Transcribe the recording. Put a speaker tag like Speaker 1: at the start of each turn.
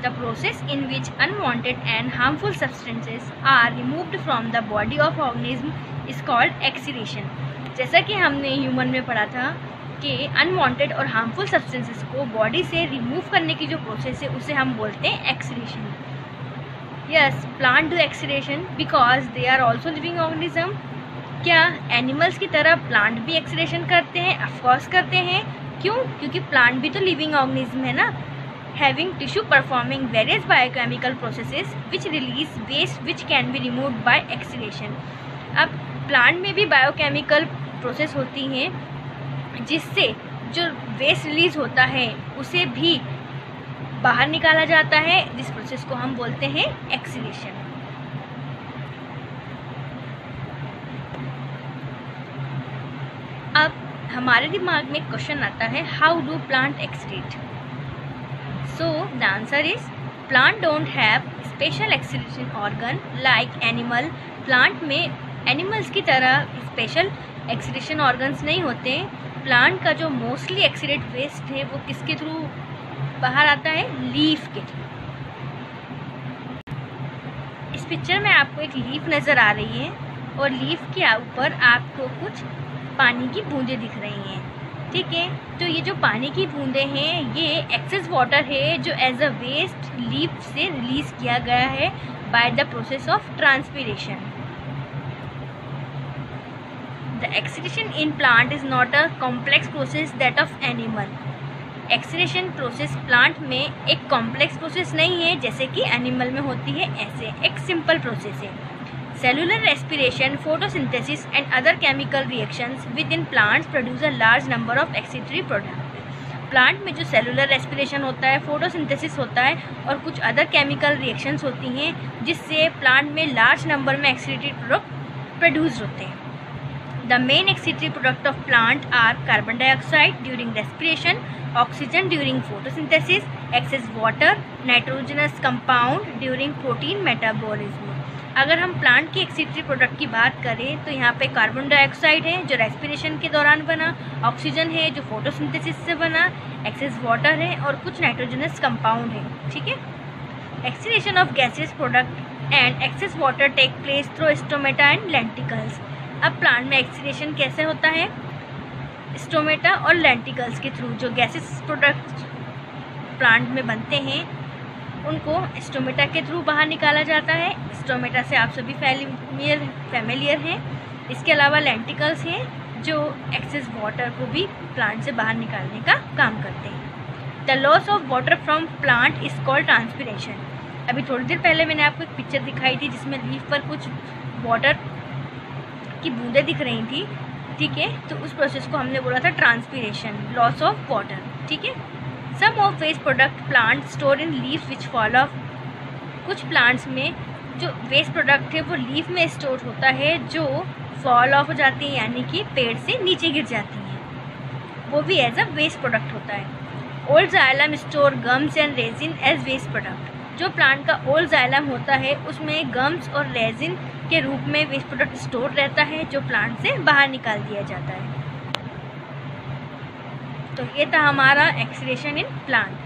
Speaker 1: the process in which unwanted and harmful substances are removed from the body of organism is called exudation। जैसा कि हमने human में पढ़ा था कि अनवांटेड और हार्मफुल सब्सटेंसेस को बॉडी से रिमूव करने की जो प्रोसेस है उसे हम बोलते हैं exudation. Yes, plant do exudation because they are also living organism. क्या एनिमल्स की तरह प्लांट भी एक्सुडेशन करते हैं? ऑफकोर्स करते हैं। क्यों? क्योंकि प्लांट भी तो लिविंग ऑर्गेनिज्म है ना। Having tissue performing various biochemical processes which release waste which can be removed by exudation. अब प्लांट में भी बायोकेमिकल प्रोसेस होती हैं जिससे जो वेस्ट रिलीज होता है उसे भी बाहर निकाला जाता है, जिस प्रोसेस को हम बोलते हैं एक्सुडेशन। अब हमारे दिमाग में क्वेश्चन आता है, how do plant exudate? So the answer is plant don't have special exudation organ like animal. Plant में एनिमल्स की तरह स्पेशल एक्सुडेशन ऑर्गन्स नहीं होते। प्लांट का जो मोस्टली एक्सुडेट वेस्ट है वो किसके थ्रू बाहर आता है? लीफ के थ्रू। इस पिक्चर में आपको एक लीफ नज़र आ रही है और लीफ के ऊपर आपको कुछ पानी की बूंदें दिख रही हैं, ठीक है। तो ये जो पानी की बूंदें हैं ये एक्सेस वाटर है जो एज अ वेस्ट लीफ से रिलीज किया गया है by the process of transpiration. The exudation in plant is not a complex process that of animal। Exudation process plant में एक कॉम्प्लेक्स प्रोसेस नहीं है जैसे कि एनिमल में होती है, ऐसे एक सिंपल प्रोसेस है। Cellular respiration, photosynthesis and other chemical reactions with in plants produce a large number of excretory product. Plant में जो सेलुलर रेस्पिरेशन होता है, फोटोसिंथेसिस होता है और कुछ अदर केमिकल रिएक्शंस होती हैं जिससे प्लांट में लार्ज नंबर में एक्सक्रीटरी प्रोडक्ट प्रोड्यूस होते हैं। The main excretory product of plant are carbon dioxide during respiration, oxygen during photosynthesis, excess water, nitrogenous compound during protein metabolism। अगर हम प्लांट की एक्सक्रीटरी प्रोडक्ट की बात करें तो यहाँ पे कार्बन डाइऑक्साइड है जो रेस्पिरेशन के दौरान बना, ऑक्सीजन है जो फोटोसिंथेसिस से बना, एक्सेस वाटर है और कुछ नाइट्रोजनस कंपाउंड है, ठीक है। Excretion of gases product and excess water take place through stomata and lenticels. अब प्लांट में एक्सक्रीशन कैसे होता है? स्टोमेटा और लेंटिकल्स के थ्रू। जो गैसेस प्रोडक्ट प्लांट में बनते हैं उनको स्टोमेटा के थ्रू बाहर निकाला जाता है। स्टोमेटा से आप सभी फैमिलियर हैं। इसके अलावा लेंटिकल्स हैं जो एक्सेस वाटर को भी प्लांट से बाहर निकालने का काम करते हैं। The loss of water from plant is called transpiration. अभी थोड़ी देर पहले मैंने आपको एक पिक्चर दिखाई थी जिसमें लीफ पर कुछ वाटर की बूंदें दिख रही थी, ठीक है। तो उस प्रोसेस को हमने बोला था ट्रांसपीरेशन, लॉस ऑफ वाटर, ठीक है। Some of waste product plant store in leaves which fall off. कुछ प्लांट्स में जो वेस्ट प्रोडक्ट है वो लीफ में स्टोर होता है जो फॉल ऑफ हो जाती है, यानी कि पेड़ से नीचे गिर जाती हैं, वो भी एज अ वेस्ट प्रोडक्ट होता है। Old xylem store gums and resin as waste product. जो प्लांट का ओल्ड जाइलम होता है उसमें गम्स और रेजिन के रूप में वेस्ट प्रोडक्ट स्टोर रहता है जो प्लांट से बाहर निकाल दिया जाता है। तो ये था हमारा एक्सक्रीशन इन प्लांट।